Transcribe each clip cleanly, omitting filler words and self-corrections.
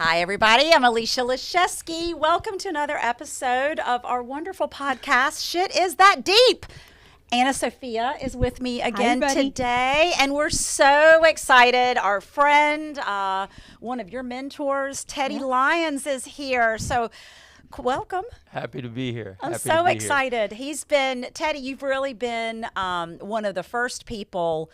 Hi, everybody. I'm Alicia Leszewski. Welcome to another episode of our wonderful podcast, Shit Is That Deep. Anna Sophia is with me again today, and we're so excited. Our friend, one of your mentors, Teddy Lyons, is here. So welcome. Happy to be here. I'm so excited. Teddy, you've really been one of the first people,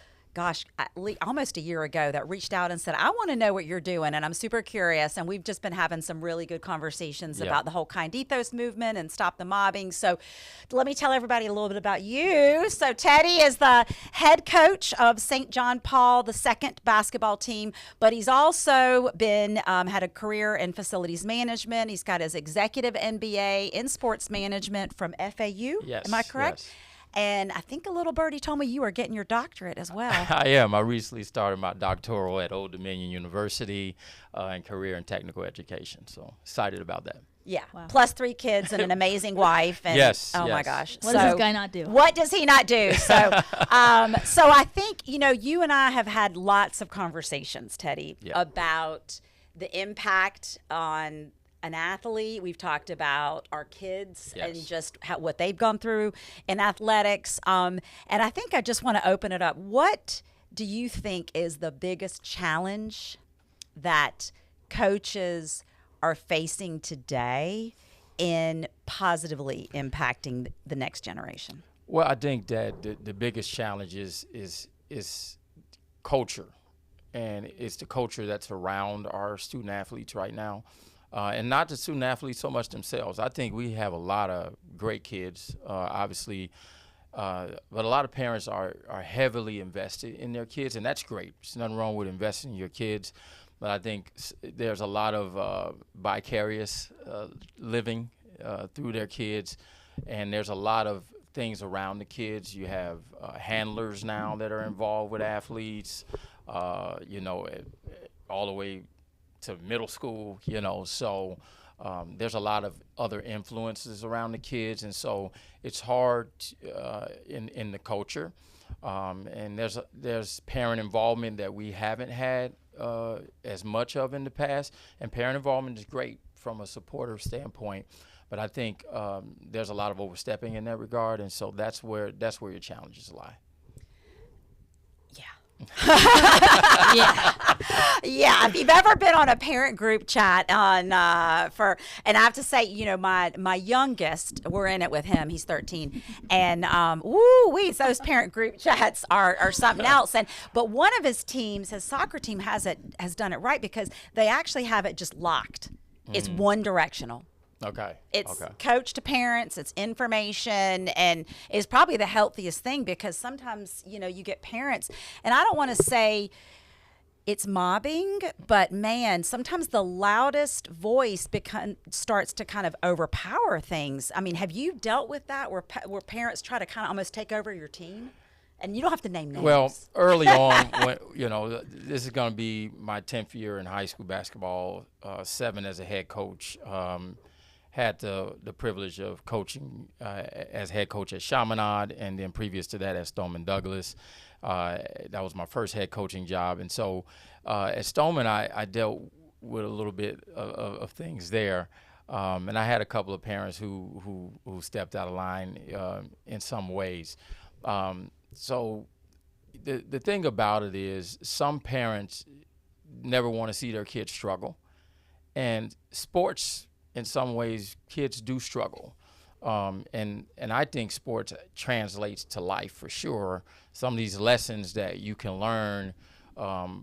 almost a year ago, that reached out and said, I want to know what you're doing, and I'm super curious. And we've just been having some really good conversations about the whole Kind Ethos movement and Stop the Mobbing. So let me tell everybody a little bit about you. So Teddy is the head coach of St. John Paul II basketball team, but he's also been had a career in facilities management. He's got his executive MBA in sports management from FAU. Yes. Am I correct? Yes. And I think a little birdie told me you are getting your doctorate as well. I am. I recently started my doctoral at Old Dominion University in career and technical education. So excited about that. Yeah. Wow. Plus 3 kids and an amazing wife. And, yes. Oh, yes. my gosh. What does this guy not do? What does he not do? So, so I think, you and I have had lots of conversations, Teddy, about the impact on an athlete. We've talked about our kids and just what they've gone through in athletics. And I think I just want to open it up. What do you think is the biggest challenge that coaches are facing today in positively impacting the next generation? Well, I think that the biggest challenge is culture. And it's the culture that's around our student athletes right now. And not the student athletes so much themselves. I think we have a lot of great kids, obviously, but a lot of parents are heavily invested in their kids, and that's great. There's nothing wrong with investing in your kids, but I think there's a lot of vicarious living through their kids, and there's a lot of things around the kids. You have handlers now that are involved with athletes, all the way to middle school, so there's a lot of other influences around the kids, and so it's hard in the culture, and there's parent involvement that we haven't had as much of in the past, and parent involvement is great from a supporter standpoint, but I think there's a lot of overstepping in that regard, and so that's where your challenges lie. Yeah. If you've ever been on a parent group chat and I have to say, my youngest, we're in it with him. He's 13, and those parent group chats are something else. But one of his teams, his soccer team, has done it right because they actually have it just locked. It's one directional. Okay. It's coach to parents, it's information, and it's probably the healthiest thing because sometimes, you get parents, and I don't want to say it's mobbing, but man, sometimes the loudest voice starts to kind of overpower things. I mean, have you dealt with that where parents try to kind of almost take over your team? And you don't have to name names. Well, early on, when, this is going to be my 10th year in high school basketball, 7 as a head coach. Had the privilege of coaching as head coach at Chaminade, and then previous to that at Stoneman Douglas. That was my first head coaching job. And so at Stoneman, I dealt with a little bit of things there. And I had a couple of parents who stepped out of line in some ways. So the thing about it is some parents never want to see their kids struggle. And sports, in some ways, kids do struggle. And I think sports translates to life for sure. Some of these lessons that you can learn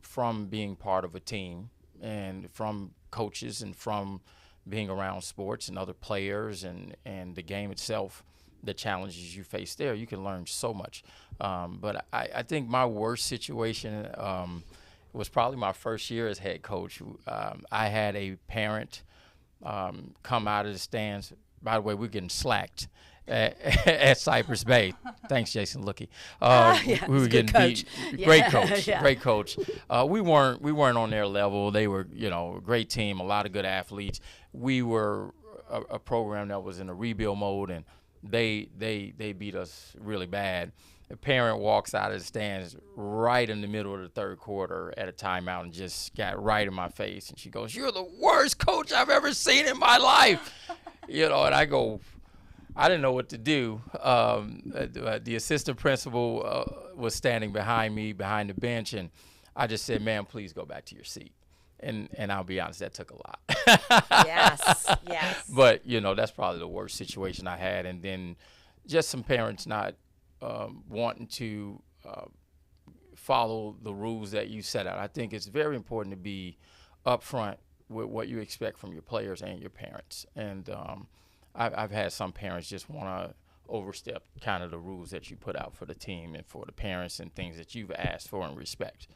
from being part of a team and from coaches and from being around sports and other players and the game itself, the challenges you face there, you can learn so much. But I think my worst situation was probably my first year as head coach. I had a parent come out of the stands. By the way, we're getting slacked at Cypress Bay. Thanks, Jason Lookie. We were getting beat. Great coach, great coach. We weren't on their level. They were, a great team, a lot of good athletes. We were a program that was in a rebuild mode, and they beat us really bad. a parent walks out of the stands right in the middle of the third quarter at a timeout and just got right in my face. And she goes, "You're the worst coach I've ever seen in my life." And I go, I didn't know what to do. The assistant principal was standing behind me, behind the bench, and I just said, "Ma'am, please go back to your seat." And I'll be honest, that took a lot. Yes. But, that's probably the worst situation I had. And then just some parents not wanting to follow the rules that you set out. I think it's very important to be upfront with what you expect from your players and your parents. And I've had some parents just want to overstep kind of the rules that you put out for the team and for the parents and things that you've asked for and respect.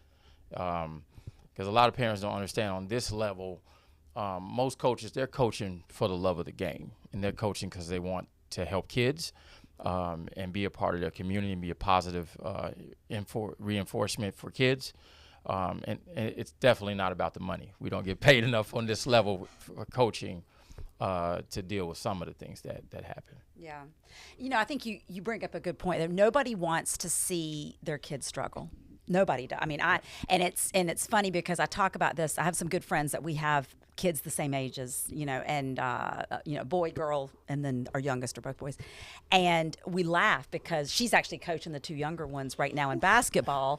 Because a lot of parents don't understand on this level, most coaches, they're coaching for the love of the game. And they're coaching because they want to help kids and be a part of their community and be a positive reinforcement for kids. And it's definitely not about the money. We don't get paid enough on this level for coaching to deal with some of the things that happen. Yeah. I think you bring up a good point that nobody wants to see their kids struggle. Nobody does. I mean, and it's funny because I talk about this. I have some good friends that we have kids the same age as, and boy, girl, and then our youngest are both boys. And we laugh because she's actually coaching the two younger ones right now in basketball.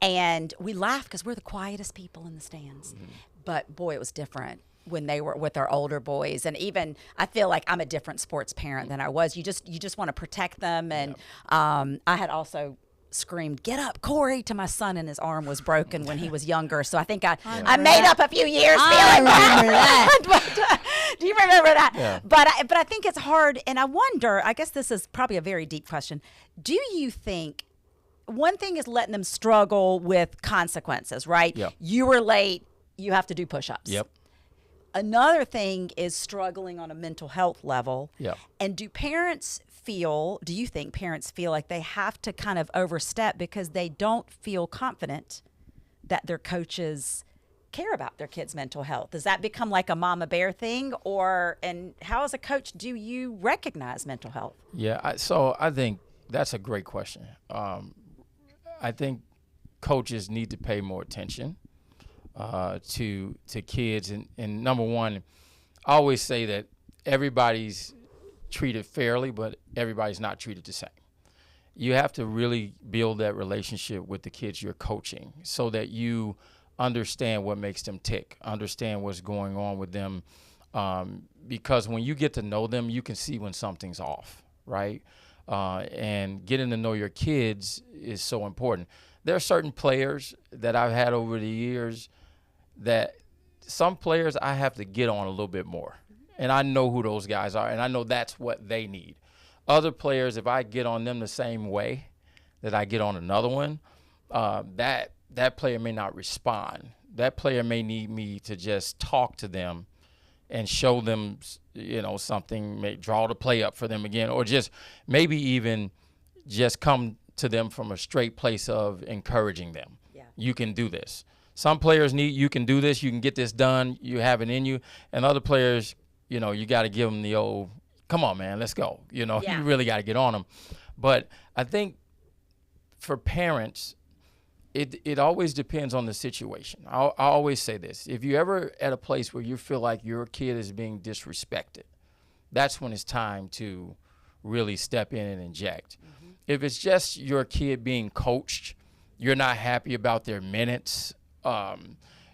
And we laugh because we're the quietest people in the stands. Mm-hmm. But boy, it was different when they were with our older boys. And even I feel like I'm a different sports parent than I was. You just want to protect them. And I had also screamed, "Get up, Corey," to my son, and his arm was broken when he was younger. So I think I made up a few years feeling that. But, do you remember that? Yeah. But I think it's hard, and I wonder, I guess this is probably a very deep question. Do you think one thing is letting them struggle with consequences, right? Yeah. You were late, you have to do push-ups. Yep. Another thing is struggling on a mental health level. Yeah. And do you think parents feel like they have to kind of overstep because they don't feel confident that their coaches care about their kids' mental health? Does that become like a mama bear thing? And how as a coach do you recognize mental health? Yeah, so I think that's a great question. I think coaches need to pay more attention to kids. And number one, I always say that everybody's treated fairly, but everybody's not treated the same. You have to really build that relationship with the kids you're coaching so that you understand what makes them tick, understand what's going on with them. Because when you get to know them, you can see when something's off, right? And getting to know your kids is so important. There are certain players that I've had over the years that some players I have to get on a little bit more. And I know who those guys are, and I know that's what they need. Other players, if I get on them the same way that I get on another one, that player may not respond. That player may need me to just talk to them and show them, something, may draw the play up for them again, or just maybe even just come to them from a straight place of encouraging them. Yeah. You can do this. Some players you can do this, you can get this done, you have it in you. And other players, you got to give them the old, come on, man, let's go. You really got to get on them. But I think for parents, it always depends on the situation. I always say this. If you're ever at a place where you feel like your kid is being disrespected, that's when it's time to really step in and inject. Mm-hmm. If it's just your kid being coached, you're not happy about their minutes,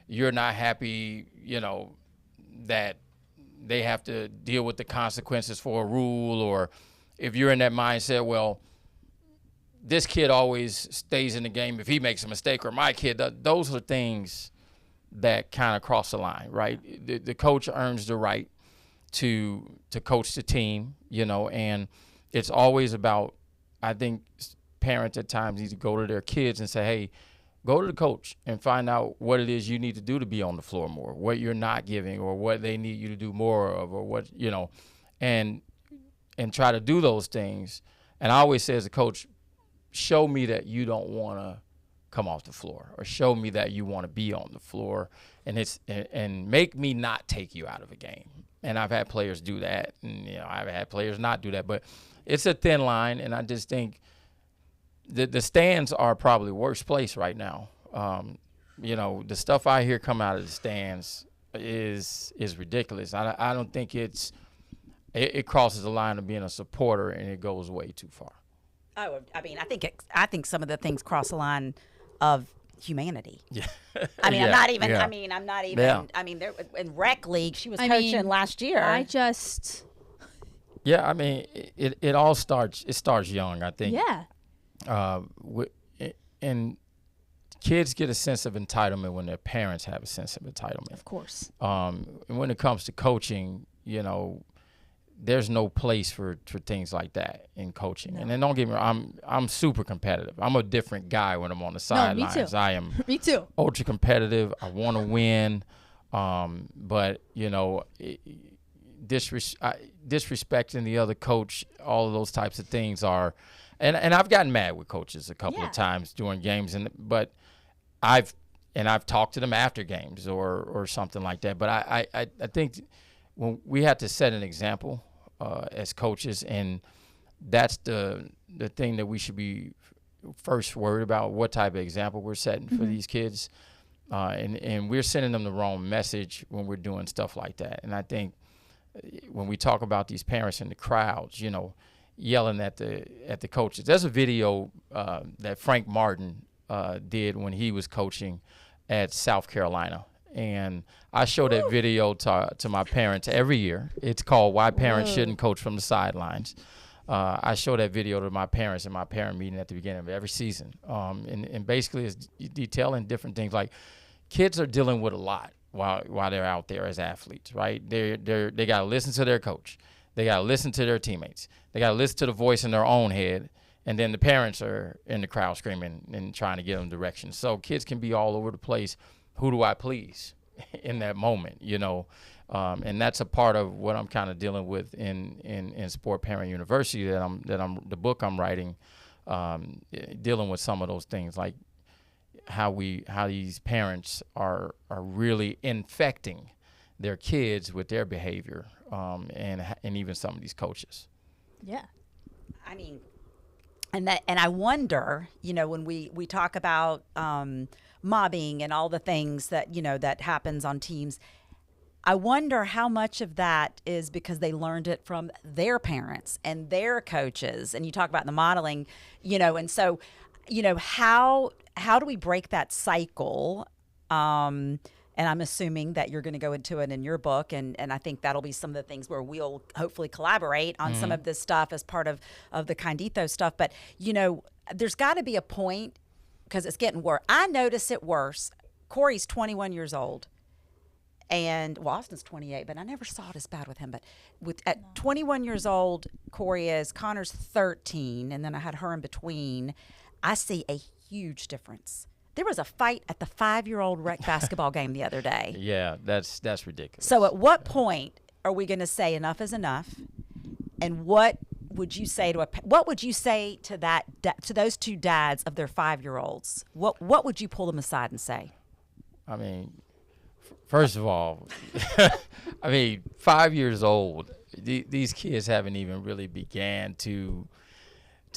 you're not happy, that they have to deal with the consequences for a rule, or if you're in that mindset, well, this kid always stays in the game if he makes a mistake, or my kid, those are things that kind of cross the line, right? The coach earns the right to coach the team, and it's always about, I think parents at times need to go to their kids and say, hey, go to the coach and find out what it is you need to do to be on the floor more, what you're not giving, or what they need you to do more of, or what, and try to do those things. And I always say as a coach, show me that you don't want to come off the floor, or show me that you want to be on the floor, and make me not take you out of a game. And I've had players do that, and I've had players not do that, but it's a thin line. And I just think the stands are probably the worst place right now. The stuff I hear come out of the stands is ridiculous. I don't think it crosses the line of being a supporter, and it goes way too far. Oh, I mean, I think some of the things cross the line of humanity. Yeah. I mean, Yeah, I'm not even. yeah. I'm not even. Yeah. I mean, there in rec league, she was I coaching mean, last year. Yeah, I mean, it all starts young, I think. Yeah. And kids get a sense of entitlement when their parents have a sense of entitlement. Of course. And when it comes to coaching, there's no place for things like that in coaching. No. And then don't get me wrong, I'm super competitive. I'm a different guy when I'm on the No, me sidelines. too. I am Me too. ultra competitive. I want to win. But disrespecting the other coach, all of those types of things are, and I've gotten mad with coaches a couple Yeah. of times during games, but I've talked to them after games or something like that. But I think when we have to set an example as coaches, and that's the thing that we should be first worried about, what type of example we're setting for these kids. And we're sending them the wrong message when we're doing stuff like that. And I think when we talk about these parents in the crowds, yelling at the coaches. There's a video that Frank Martin did when he was coaching at South Carolina. And I show that video to my parents every year. It's called Why Parents Shouldn't Coach from the Sidelines. I show that video to my parents in my parent meeting at the beginning of every season. And basically it's detailing different things. Like, kids are dealing with a lot while they're out there as athletes, right? They got to listen to their coach. They got to listen to their teammates. They got to listen to the voice in their own head. And then the parents are in the crowd screaming and trying to give them direction. So kids can be all over the place. Who do I please in that moment, And that's a part of what I'm kind of dealing with in Sport Parent University the book I'm writing, dealing with some of those things, like how these parents are really infecting their kids with their behavior, and even some of these coaches. Yeah. I mean, and I wonder, when we talk about mobbing and all the things that that happens on teams, I wonder how much of that is because they learned it from their parents and their coaches. And you talk about the modeling, and so, how do we break that cycle? And I'm assuming that you're going to go into it in your book, and I think that'll be some of the things where we'll hopefully collaborate on some of this stuff as part of the Kind Ethos stuff. But, there's got to be a point, because it's getting worse. I notice it worse. Corey's 21 years old. And, Austin's 28, but I never saw it as bad with him. But at 21 years old, Corey is. Connor's 13, and then I had her in between. I see a huge difference. There was a fight at the 5-year-old rec basketball game the other day. Yeah, that's ridiculous. So at what point are we going to say enough is enough? And what would you say to to those two dads of their 5-year-olds? What would you pull them aside and say? I mean, first of all, 5 years old, these kids haven't even really began to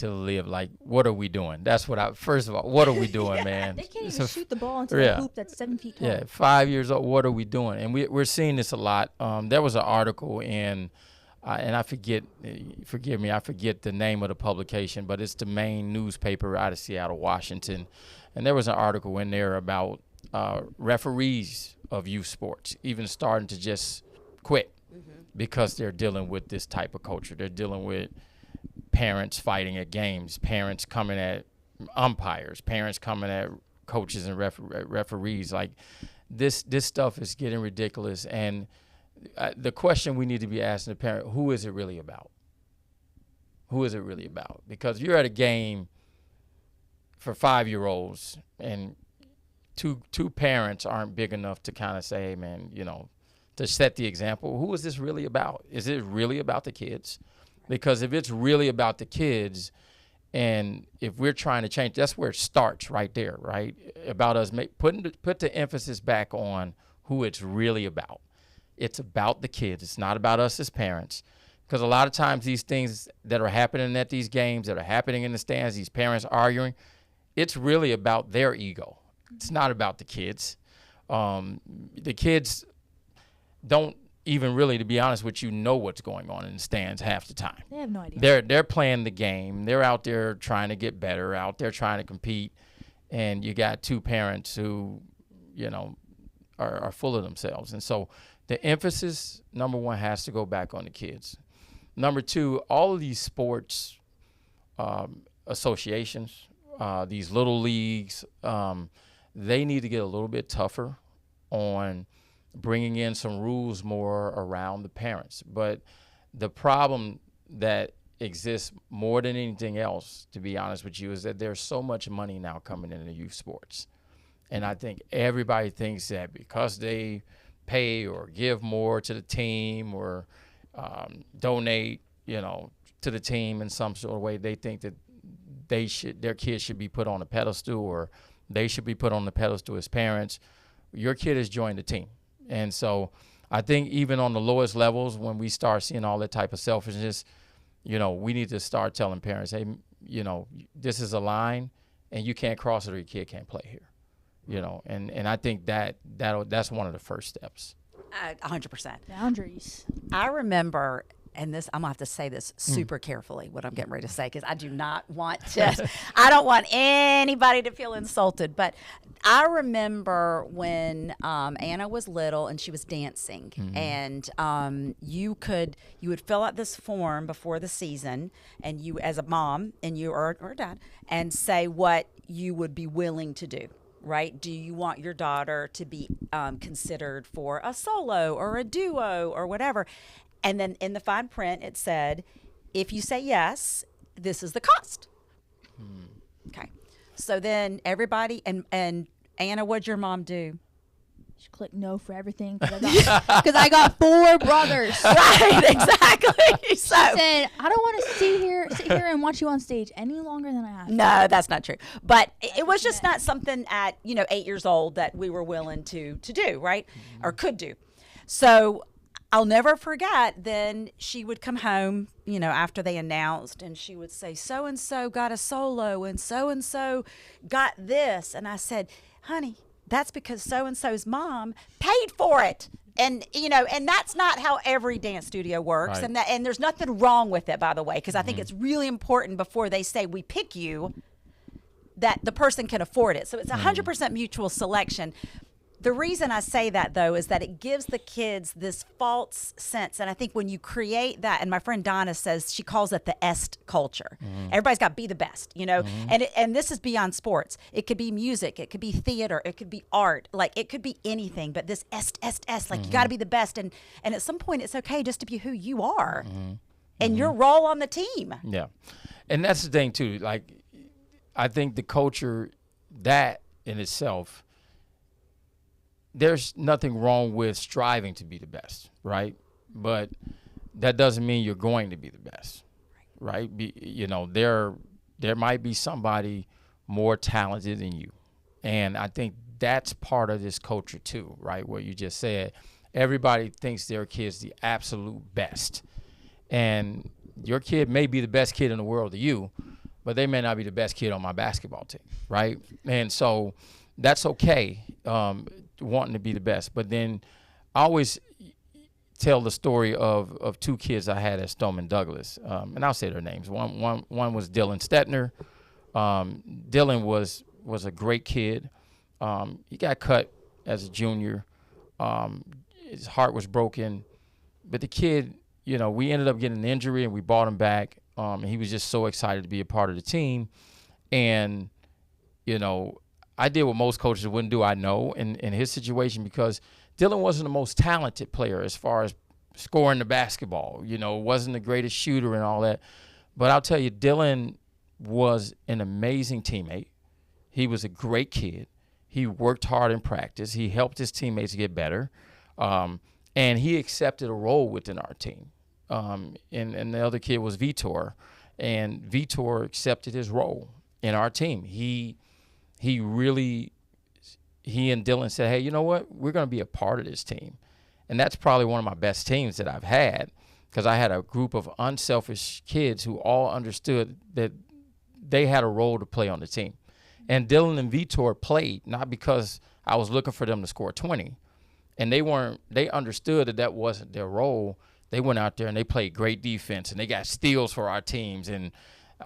live. Like, what are we doing? That's what first of all, what are we doing, man? They can't even shoot the ball into a hoop that's 7 feet tall. Yeah, 5 years old, what are we doing? And we're seeing this a lot. There was an article in, and I forget the name of the publication, but it's the main newspaper out of Seattle, Washington. And there was an article in there about referees of youth sports even starting to just quit because they're dealing with this type of culture. They're dealing with parents fighting at games, parents coming at umpires, parents coming at coaches and referees. Like, this stuff is getting ridiculous. And the question we need to be asking the parent, who is it really about? Who is it really about? Because you're at a game for 5-year-olds and two parents aren't big enough to kind of say, hey, man, to set the example. Who is this really about? Is it really about the kids? Because if it's really about the kids, and if we're trying to change, that's where it starts right there, right? About us put the emphasis back on who it's really about. It's about the kids. It's not about us as parents. Because a lot of times these things that are happening at these games, that are happening in the stands, these parents arguing, it's really about their ego. It's not about the kids. The kids don't even really, to be honest with you, know what's going on in the stands half the time. They have no idea. They're playing the game. They're out there trying to get better, out there trying to compete. And you got two parents who, are full of themselves. And so the emphasis, number one, has to go back on the kids. Number two, all of these sports associations, these little leagues, they need to get a little bit tougher on bringing in some rules more around the parents. But the problem that exists more than anything else, to be honest with you, is that there's so much money now coming into youth sports. And I think everybody thinks that because they pay or give more to the team or donate, to the team in some sort of way, they think that their kids should be put on a pedestal, or they should be put on the pedestal as parents. Your kid has joined the team. And so I think even on the lowest levels, when we start seeing all that type of selfishness, we need to start telling parents, hey, this is a line and you can't cross it or your kid can't play here. And I think that's one of the first steps. 100%. Boundaries. I remember, and this, I'm gonna have to say this super carefully, what I'm getting ready to say, because I don't want anybody to feel insulted. But I remember when Anna was little and she was dancing, and you would fill out this form before the season, and you, as a mom, and you or a dad, and say what you would be willing to do. Right? Do you want your daughter to be considered for a solo or a duo or whatever? And then in the fine print, it said, if you say yes, this is the cost. Okay. So then everybody, and Anna, what'd your mom do? She clicked no for everything because I got 4 brothers. Right, exactly. So she said, I don't want to sit here and watch you on stage any longer than I have to. No, that's not true. But it was just not something at 8 years old that we were willing to do, right? Or could do. So I'll never forget, then she would come home, after they announced, and she would say, so-and-so got a solo and so-and-so got this. And I said, honey, that's because so-and-so's mom paid for it. And, and that's not how every dance studio works. Right. And there's nothing wrong with it, by the way, because I think it's really important before they say we pick you that the person can afford it. So it's 100% mutual selection. The reason I say that, though, is that it gives the kids this false sense. And I think when you create that, and my friend Donna says, she calls it the est culture. Everybody's got to be the best, and this is beyond sports. It could be music. It could be theater. It could be art. Like, it could be anything. But this est, like, you got to be the best. And at some point, it's okay just to be who you are and your role on the team. Yeah. And that's the thing, too. Like, I think the culture, that in itself, there's nothing wrong with striving to be the best, right? But that doesn't mean you're going to be the best, right? There might be somebody more talented than you. And I think that's part of this culture too, right? Where you just said everybody thinks their kid's the absolute best. And your kid may be the best kid in the world to you, but they may not be the best kid on my basketball team, right? And so that's okay, wanting to be the best. But then I always tell the story of 2 kids I had at Stoneman Douglas, and I'll say their names. One was Dylan Stetner. Dylan was a great kid. He got cut as a junior. His heart was broken, but the kid, we ended up getting an injury and we brought him back. And he was just so excited to be a part of the team, and I did what most coaches wouldn't do, I know, in his situation, because Dylan wasn't the most talented player as far as scoring the basketball, wasn't the greatest shooter and all that. But I'll tell you, Dylan was an amazing teammate. He was a great kid. He worked hard in practice. He helped his teammates get better. And he accepted a role within our team. And the other kid was Vitor. And Vitor accepted his role in our team. He and Dylan said, hey, you know what? We're going to be a part of this team. And that's probably one of my best teams that I've had. because I had a group of unselfish kids who all understood that they had a role to play on the team. And Dylan and Vitor played not because I was looking for them to score 20. And they understood that wasn't their role. They went out there and they played great defense and they got steals for our teams. And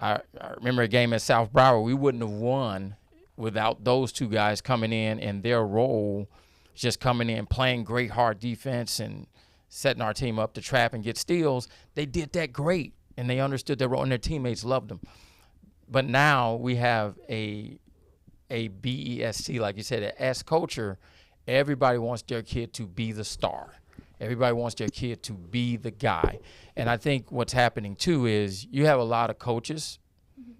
I remember a game at South Broward, we wouldn't have won without those two guys coming in and their role just coming in, playing great hard defense and setting our team up to trap and get steals. They did that great, and they understood their role, and their teammates loved them. But now we have a BEST, like you said, an S culture. Everybody wants their kid to be the star. Everybody wants their kid to be the guy. And I think what's happening, too, is you have a lot of coaches,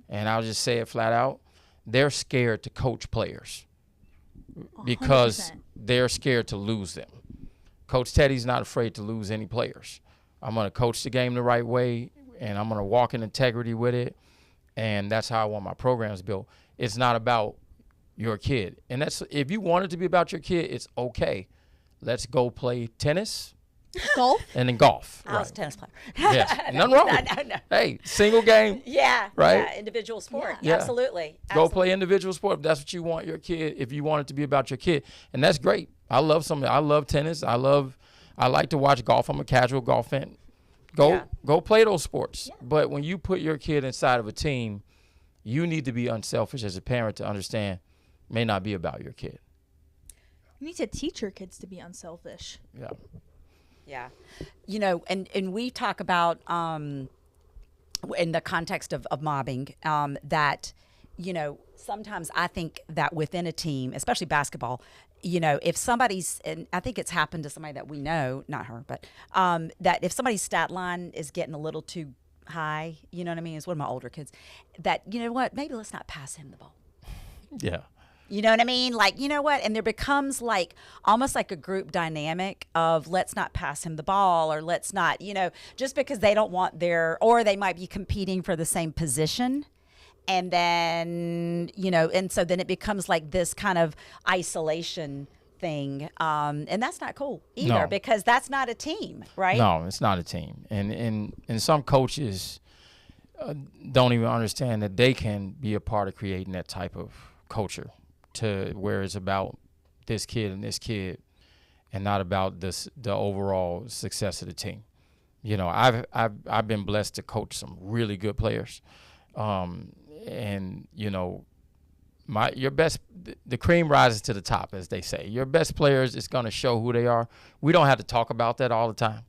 and I'll just say it flat out, they're scared to coach players because 100%. they're scared to lose them. Coach Teddy's not afraid to lose any players. I'm going to coach the game the right way, and I'm going to walk in integrity with it, and that's how I want my programs built. It's not about your kid. And that's if you want it to be about your kid, it's okay. Let's go play tennis Golf? and then golf. I was a tennis player. Yes. Nothing wrong with it. No. Hey, single game. Yeah. Right? Yeah, individual sport. Yeah. Absolutely. Go play individual sport if that's what you want your kid, if you want it to be about your kid. And that's great. I love tennis. I like to watch golf. I'm a casual golf fan. Go play those sports. Yeah. But when you put your kid inside of a team, you need to be unselfish as a parent to understand it may not be about your kid. You need to teach your kids to be unselfish. Yeah. Yeah. You know, and we talk about in the context of mobbing that, you know, sometimes I think that within a team, especially basketball, you know, if somebody's, and I think it's happened to somebody that we know, not her, but that if somebody's stat line is getting a little too high, you know what I mean? It's one of my older kids, that, you know what, maybe let's not pass him the ball. Yeah. You know what I mean? Like, you know what? And there becomes like almost like a group dynamic of let's not pass him the ball, or let's not, you know, just because they don't want or they might be competing for the same position. And then, you know, and so then it becomes like this kind of isolation thing. And that's not cool either, because that's not a team, right? No, it's not a team. And some coaches don't even understand that they can be a part of creating that type of culture, to where it's about this kid and not about the overall success of the team. You know, I've been blessed to coach some really good players. And you know, the cream rises to the top, as they say. Your best players is going to show who they are. We don't have to talk about that all the time.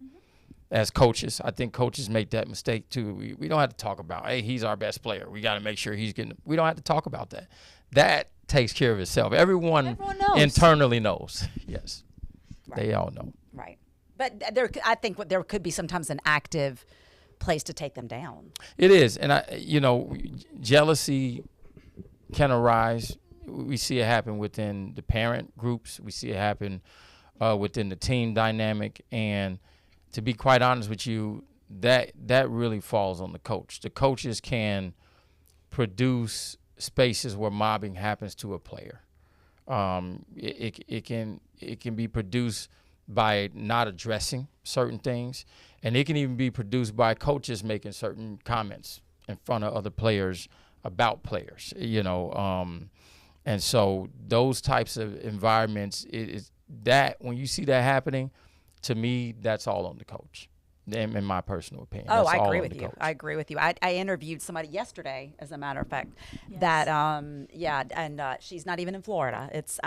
As coaches, I think coaches make that mistake too. We don't have to talk about, hey, he's our best player. We got to make sure he's getting. We don't have to talk about that. That takes care of itself. Everyone knows. internally knows. Yes, Right. They all know. Right. But I think there could be sometimes an active place to take them down. It is, and jealousy can arise. We see it happen within the parent groups. We see it happen within the team dynamic. And to be quite honest with you, that really falls on the coach. The coaches can produce spaces where mobbing happens to a player. It can be produced by not addressing certain things, and it can even be produced by coaches making certain comments in front of other players about players, you know. And so those types of environments, when you see that happening, to me, that's all on the coach, in my personal opinion. Oh, That's I all agree on with the you. coach. I agree with you. I interviewed somebody yesterday, as a matter of fact, Yes. that and she's not even in Florida. It's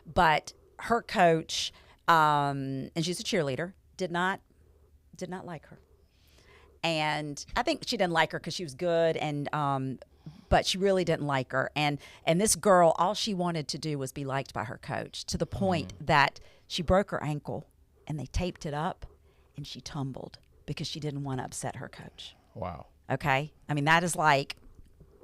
but her coach, and she's a cheerleader, did not like her, and I think she didn't like her because she was good, and but she really didn't like her, and this girl, all she wanted to do was be liked by her coach, to the point that she broke her ankle, and they taped it up, and she tumbled because she didn't want to upset her coach. Wow. Okay? I mean, that is like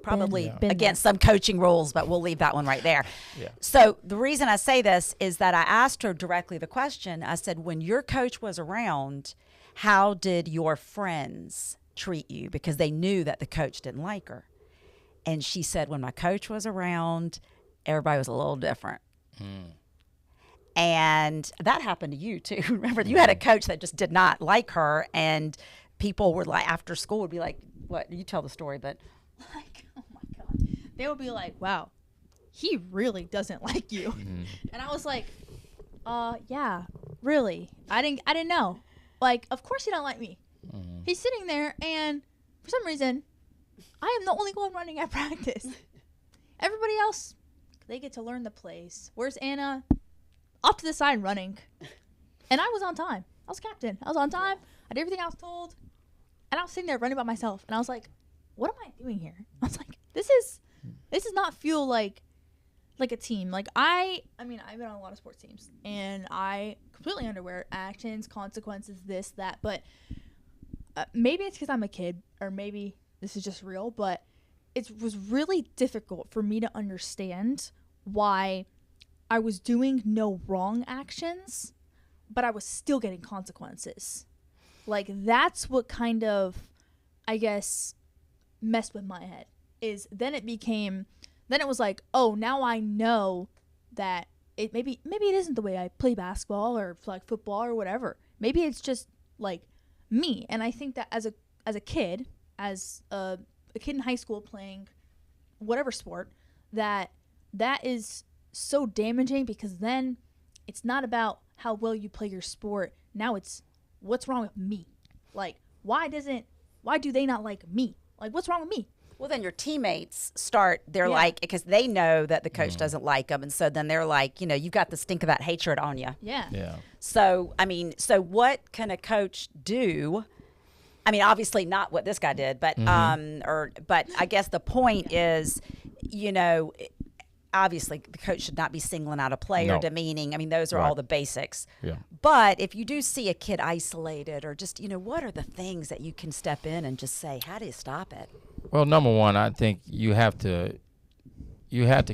probably Been against some coaching rules, but we'll leave that one right there. Yeah. So the reason I say this is that I asked her directly the question. I said, when your coach was around, how did your friends treat you? Because they knew that the coach didn't like her. And she said, when my coach was around, everybody was a little different. And that happened to you too. Remember, you had a coach that just did not like her, and people were like after school would be like, what? You tell the story, but Like, oh my God. They would be like, wow, he really doesn't like you. And I was like, yeah, really? I didn't know. Like, of course he don't like me. He's sitting there, and for some reason, I am the only one running at practice. Everybody else, they get to learn the plays. Where's Anna? Off to the side running. And I was on time. I was captain. I was on time. I did everything I was told. And I was sitting there running by myself. And I was like, what am I doing here? I was like, this does not feel like a team. Like I mean, I've been on a lot of sports teams, and I completely underwear actions, consequences, this, that. But maybe it's because I'm a kid, or maybe this is just real, but it was really difficult for me to understand why I was doing no wrong actions, but I was still getting consequences. Like, that's what kind of, I guess, messed with my head. Is then it was like, oh, now I know that it maybe it isn't the way I play basketball or like football or whatever. Maybe it's just like me. And I think that as a kid in high school playing whatever sport, that is so damaging, because then it's not about how well you play your sport. Now it's what's wrong with me. Like, why do they not like me? Like, what's wrong with me? well, then your teammates they're like, because they know that the coach doesn't like them. And so then they're like, you've got the stink of that hatred on you. Yeah. Yeah. So, I mean, what can a coach do? I mean, obviously not what this guy did, but, but I guess the point is, obviously the coach should not be singling out a player, No. demeaning. I mean, those are all the basics. Yeah. But if you do see a kid isolated, or just, what are the things that you can step in and just say, how do you stop it? Well, number one, I think you have to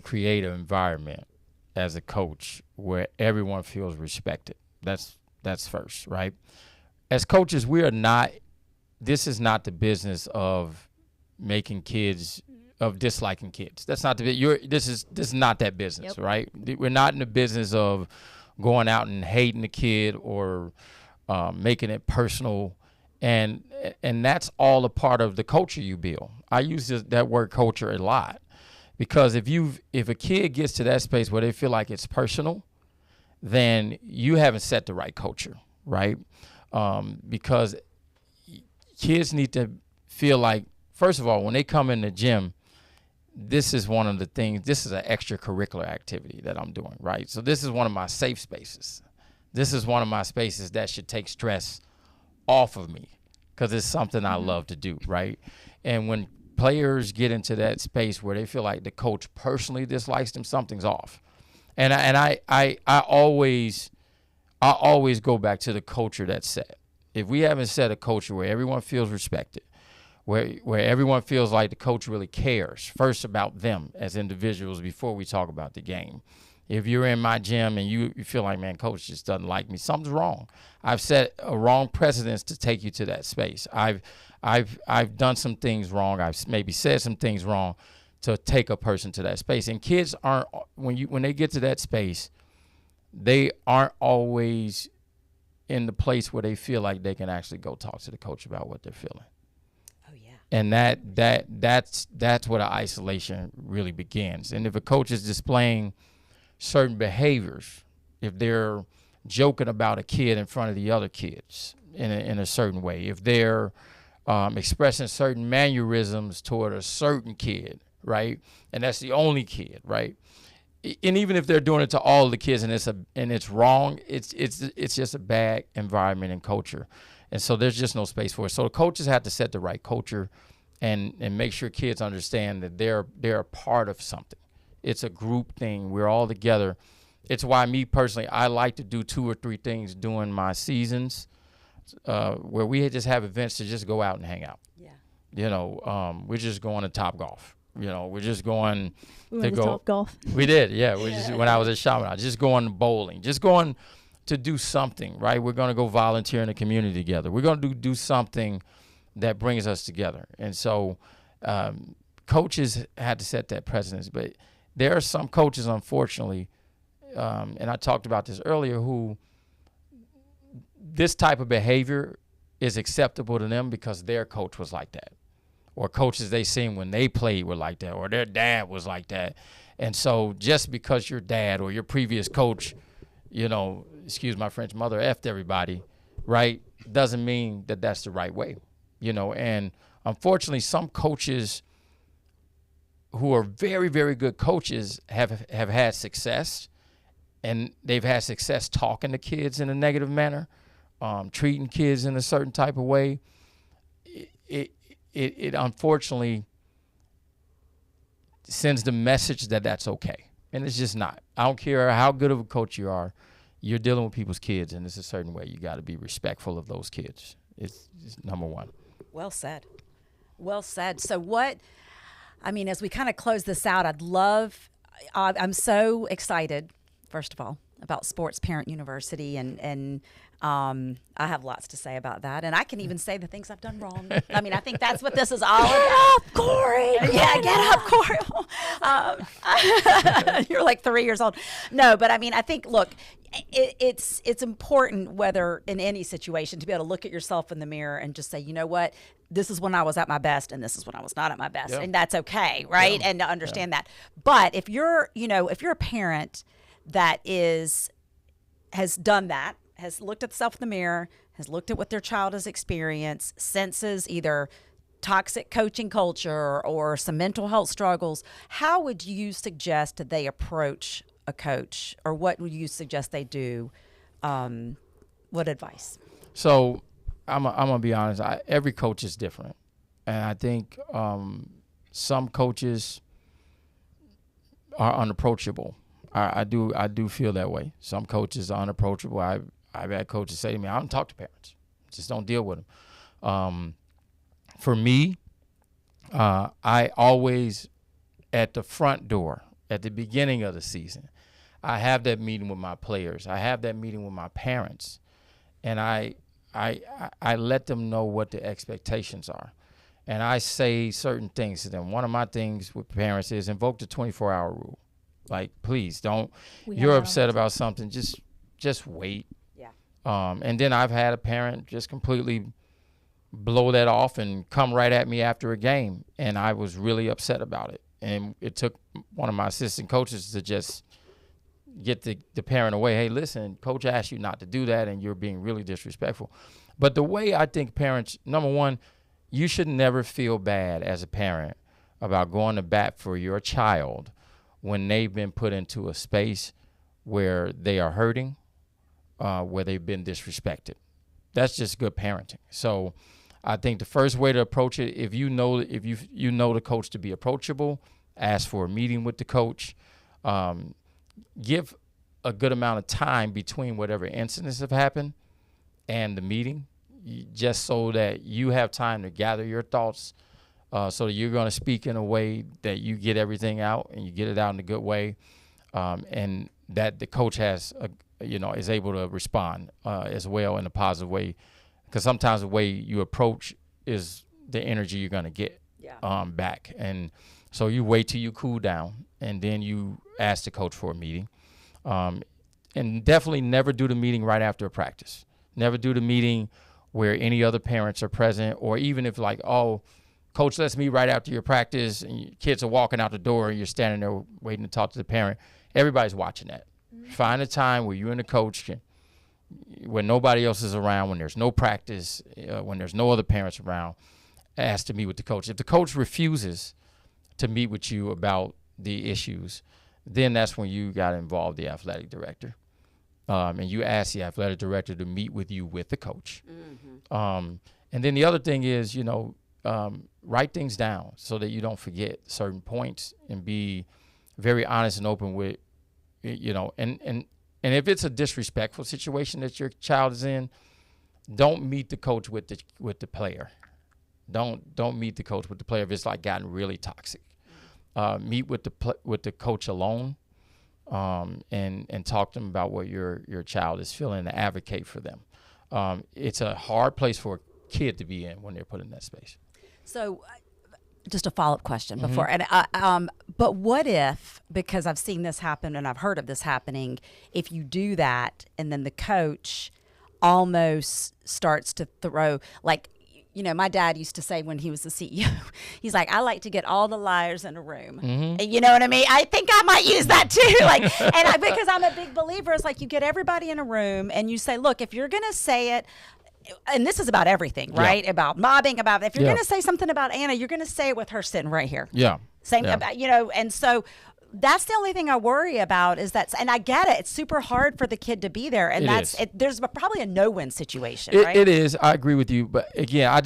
create an environment as a coach where everyone feels respected. That's first, right? As coaches, this is not the business of making kids, of disliking kids. That's not this is not that business, right? We're not in the business of going out and hating the kid or making it personal. And that's all a part of the culture you build. I use that word culture a lot, because if a kid gets to that space where they feel like it's personal, then you haven't set the right culture, right? Because kids need to feel like, first of all, when they come in the gym, this is one of the things, this is an extracurricular activity that I'm doing, right? So this is one of my safe spaces. This is one of my spaces that should take stress off of me, because it's something I love to do, right? And when players get into that space where they feel like the coach personally dislikes them, something's off. And I always go back to the culture that's set. If we haven't set a culture where everyone feels respected, where everyone feels like the coach really cares first about them as individuals before we talk about the game. If you're in my gym and you feel like, man, coach just doesn't like me, something's wrong. I've set a wrong precedence to take you to that space. I've done some things wrong. I've maybe said some things wrong to take a person to that space. And kids aren't, when they get to that space, they aren't always in the place where they feel like they can actually go talk to the coach about what they're feeling. Oh, yeah. And that's where the isolation really begins. And if a coach is displaying certain behaviors, if they're joking about a kid in front of the other kids in a certain way, if they're expressing certain mannerisms toward a certain kid, right, and that's the only kid, right, and even if they're doing it to all the kids and it's wrong, it's just a bad environment and culture, and so there's just no space for it. So the coaches have to set the right culture and make sure kids understand that they're a part of something. It's a group thing. We're all together. It's why me personally, I like to do 2 or 3 things during my seasons where we just have events to just go out and hang out. Yeah. We're just going to Topgolf. We're just going to go. Topgolf. We did, yeah. When I was at Chaminade, just going bowling, just going to do something, right? We're going to go volunteer in the community together. We're going to do something that brings us together. And so coaches had to set that precedence. But there are some coaches, unfortunately, and I talked about this earlier, who this type of behavior is acceptable to them because their coach was like that, or coaches they seen when they played were like that, or their dad was like that. And so just because your dad or your previous coach, excuse my French, mother effed everybody, right, doesn't mean that that's the right way, And unfortunately, some coaches who are very, very good coaches have had success, and they've had success talking to kids in a negative manner, treating kids in a certain type of way. It unfortunately sends the message that that's okay, and it's just not. I don't care how good of a coach you are. You're dealing with people's kids, and it's a certain way. You got to be respectful of those kids. It's number one. Well said. Well said. So as we kind of close this out, I'm so excited, first of all, about Sports Parent University, and I have lots to say about that, and I can even say the things I've done wrong. I think that's what this is all about. Corey! Yeah, get up, Corey. You're like 3 years old. No, but I think, look, it's important, whether in any situation, to be able to look at yourself in the mirror and just say, you know what, this is when I was at my best, and this is when I was not at my best, and that's okay, right? And to understand that. But if you're a parent that has done that, has looked at itself in the mirror, has looked at what their child has experienced, senses either toxic coaching culture or some mental health struggles, how would you suggest that they approach a coach, or what would you suggest they do? What advice? So I'm gonna be honest. Every coach is different, and I think some coaches are unapproachable. I do feel that way. Some coaches are unapproachable. I've had coaches say to me, I don't talk to parents. Just don't deal with them. For me, I always, at the front door, at the beginning of the season, I have that meeting with my players. I have that meeting with my parents. And I let them know what the expectations are. And I say certain things to them. One of my things with parents is invoke the 24-hour rule. Like, please don't. You're upset about something. Just wait. Yeah. And then I've had a parent just completely blow that off and come right at me after a game, and I was really upset about it. And it took one of my assistant coaches to just get the parent away. Hey, listen, coach asked you not to do that, and you're being really disrespectful. But the way I think parents, number one, you should never feel bad as a parent about going to bat for your child when they've been put into a space where they are hurting, where they've been disrespected. That's just good parenting. So I think the first way to approach it, if you know the coach to be approachable, ask for a meeting with the coach. Give a good amount of time between whatever incidents have happened and the meeting, just so that you have time to gather your thoughts, so that you're going to speak in a way that you get everything out and you get it out in a good way, and that the coach has, is able to respond as well in a positive way. Because sometimes the way you approach is the energy you're going to get back. And so you wait till you cool down, and then you ask the coach for a meeting. And definitely never do the meeting right after a practice. Never do the meeting where any other parents are present, or even if like, oh, coach, let's meet right after your practice, and your kids are walking out the door and you're standing there waiting to talk to the parent. Everybody's watching that. Mm-hmm. Find a time where you and the coach can, when nobody else is around, when there's no practice, when there's no other parents around, ask to meet with the coach. If the coach refuses to meet with you about the issues, then that's when you got to involve the athletic director. And you ask the athletic director to meet with you with the coach. Mm-hmm. And then the other thing is, write things down so that you don't forget certain points, and be very honest and open with, and if it's a disrespectful situation that your child is in, don't meet the coach with the player. Don't meet the coach with the player if it's like gotten really toxic. Meet with the coach alone, and talk to them about what your child is feeling, and advocate for them. It's a hard place for a kid to be in when they're put in that space. So, just a follow-up question before, and but what if, because I've seen this happen and I've heard of this happening, if you do that and then the coach almost starts to throw, like, my dad used to say when he was the CEO, he's like, I like to get all the liars in a room. And you know what I mean? I think I might use that too. Like, because I'm a big believer, it's like you get everybody in a room and you say, look, if you're going to say it, and this is about everything, right? About mobbing, if you're going to say something about Anna, you're going to say it with her sitting right here. Same about, and so that's the only thing I worry about is that, and I get it. It's super hard for the kid to be there, and there's probably a no-win situation, right? It is. I agree with you, but again, I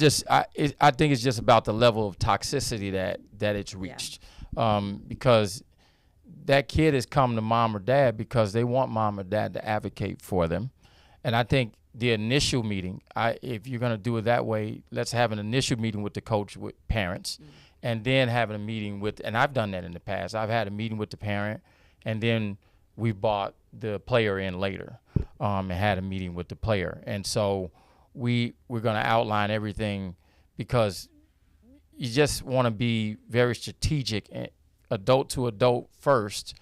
think it's just about the level of toxicity that it's reached, because that kid has come to mom or dad because they want mom or dad to advocate for them, and I think the initial meeting, if you're going to do it that way, let's have an initial meeting with the coach, with parents. And then having a meeting with, and I've done that in the past. I've had a meeting with the parent, and then we brought the player in later, and had a meeting with the player. And so we're going to outline everything, because you just want to be very strategic, adult to adult first,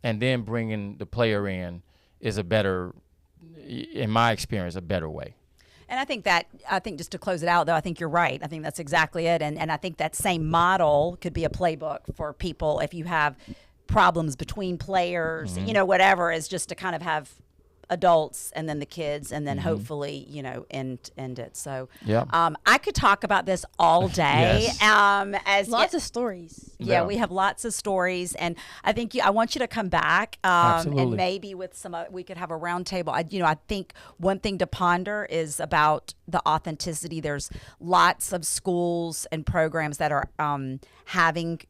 and then bringing the player in is a better, in my experience, a better way. And I think just to close it out, though, I think you're right. I think that's exactly it. And I think that same model could be a playbook for people if you have problems between players, whatever, is just to kind of have adults and then the kids and then hopefully, end it. So I could talk about this all day. As lots of stories. Yeah, we have lots of stories, and I think I want you to come back, and maybe with we could have a round table. I think one thing to ponder is about the authenticity. There's lots of schools and programs that are having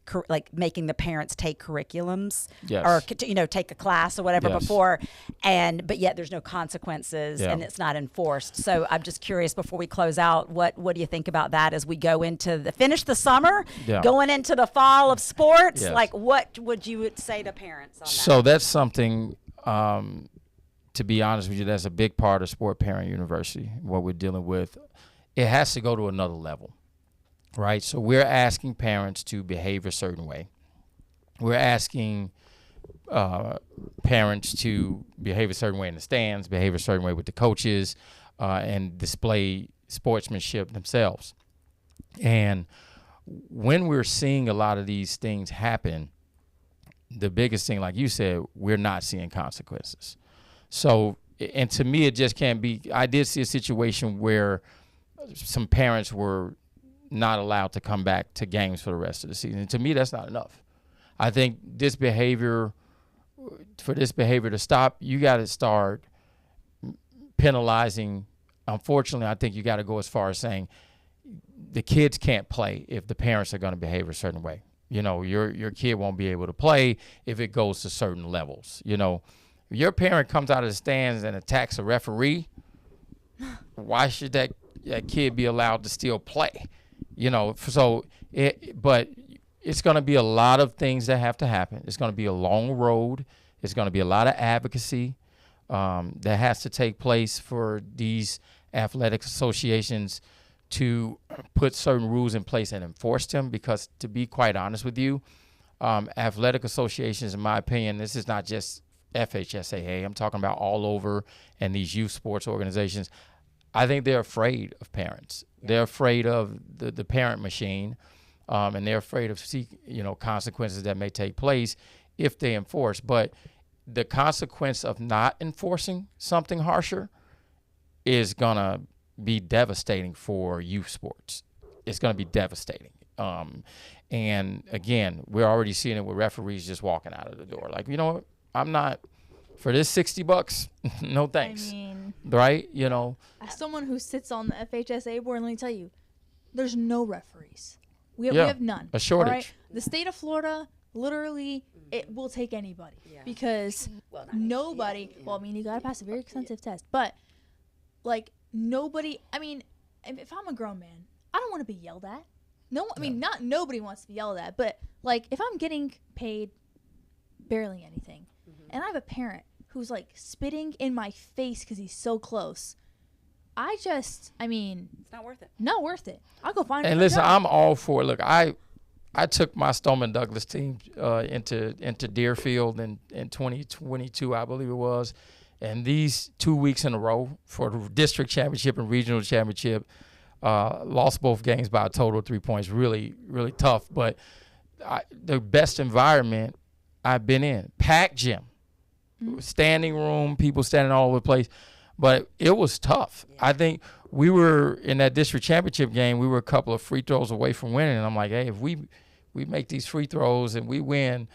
making the parents take curriculums or take a class or whatever before, but yet there's no consequences and it's not enforced. So I'm just curious, before we close out, what do you think about that as we go into finish the summer, going into the fall of sports? Like, what would you say to parents on that? So that's something, to be honest with you, that's a big part of Sport Parent University, what we're dealing with. It has to go to another level, right? So we're asking parents to behave a certain way. We're asking parents to behave a certain way in the stands, behave a certain way with the coaches, and display sportsmanship themselves. And when we're seeing a lot of these things happen, the biggest thing, like you said, we're not seeing consequences. So, and to me, it just can't be. I did see a situation where some parents were not allowed to come back to games for the rest of the season. And to me, that's not enough. I think for this behavior to stop, you got to start penalizing. Unfortunately, I think you got to go as far as saying the kids can't play if the parents are going to behave a certain way. Your kid won't be able to play if it goes to certain levels. If your parent comes out of the stands and attacks a referee, why should that kid be allowed to still play? But it's going to be a lot of things that have to happen. It's going to be a long road. It's going to be a lot of advocacy that has to take place for these athletic associations to put certain rules in place and enforce them, because to be quite honest with you, athletic associations, in my opinion, this is not just FHSAA. I'm talking about all over, and these youth sports organizations. I think they're afraid of parents. They're afraid of the parent machine, and they're afraid of consequences that may take place if they enforce. But the consequence of not enforcing something harsher is gonna be devastating for youth sports. It's gonna be devastating. And again, we're already seeing it with referees just walking out of the door. Like, I'm not for this $60. No thanks. I mean, right? As someone who sits on the FHSA board, let me tell you, there's no referees. We have none. A shortage. All right? The state of Florida, literally, it will take anybody because nobody. Well, I mean, you gotta pass a very extensive test, but nobody. I mean, if I'm a grown man, I don't want to be yelled at. No, I mean, not nobody wants to be yelled at, but if I'm getting paid barely anything, and I have a parent who's spitting in my face because he's so close, it's not worth it. Not worth it. I'll go find. And listen, I'm all for it. Look, I took my Stoneman Douglas team into Deerfield in 2022, I believe it was, And these 2 weeks in a row for the district championship and regional championship, lost both games by a total of 3 points. Really, really tough. But the best environment I've been in, packed gym, standing room, people standing all over the place. But it was tough. Yeah. I think we were in that district championship game. We were a couple of free throws away from winning. And I'm like, hey, if we make these free throws and we win,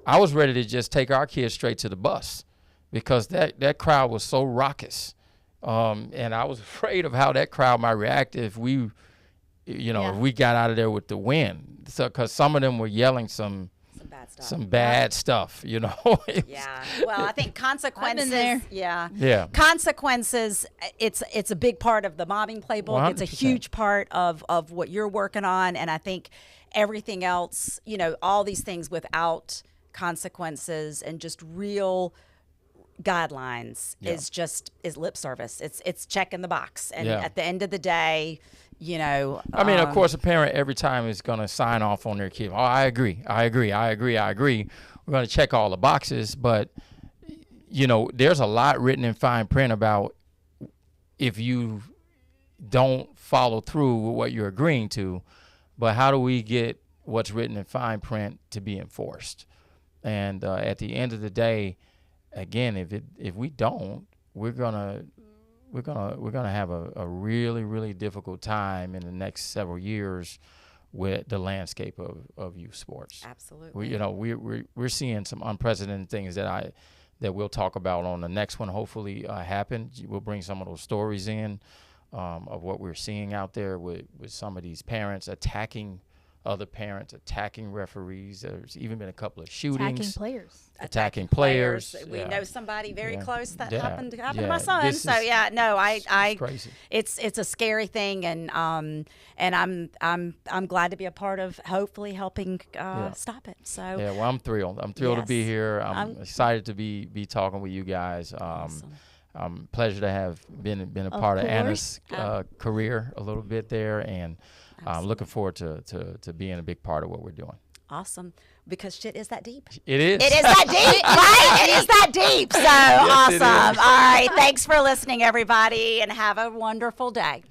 I was ready to just take our kids straight to the bus because that crowd was so raucous. And I was afraid of how that crowd might react if we, if we got out of there with the win. So, because some of them were yelling some bad stuff. Some bad stuff, Yeah. Well, I think consequences. I've been there. Yeah. Yeah. Consequences. It's a big part of the mobbing playbook. 100%. It's a huge part of what you're working on, and I think everything else, all these things without consequences and just real guidelines is lip service. It's checking the box, and at the end of the day, I mean, of course, a parent every time is going to sign off on their kid. Oh, I agree. We're going to check all the boxes, but there's a lot written in fine print about if you don't follow through with what you're agreeing to. But how do we get what's written in fine print to be enforced? And at the end of the day, again, if we don't, we're gonna have a really, really difficult time in the next several years with the landscape of youth sports. Absolutely. We're seeing some unprecedented things that we'll talk about on the next one. Hopefully, happen. We'll bring some of those stories in of what we're seeing out there with some of these parents attacking other parents, attacking referees. There's even been a couple of shootings. Attacking players. We know somebody very close that happened to my son. It's crazy. It's a scary thing, and I'm glad to be a part of hopefully helping stop it. So well, I'm thrilled. I'm thrilled to be here. I'm excited to be talking with you guys. Awesome. Pleasure to have been a part of Anna's career a little bit there, and I'm looking forward to being a big part of what we're doing. Awesome. Because shit is that deep. It is. It is that deep, right? It is that deep. So awesome. All right. Thanks for listening, everybody, and have a wonderful day.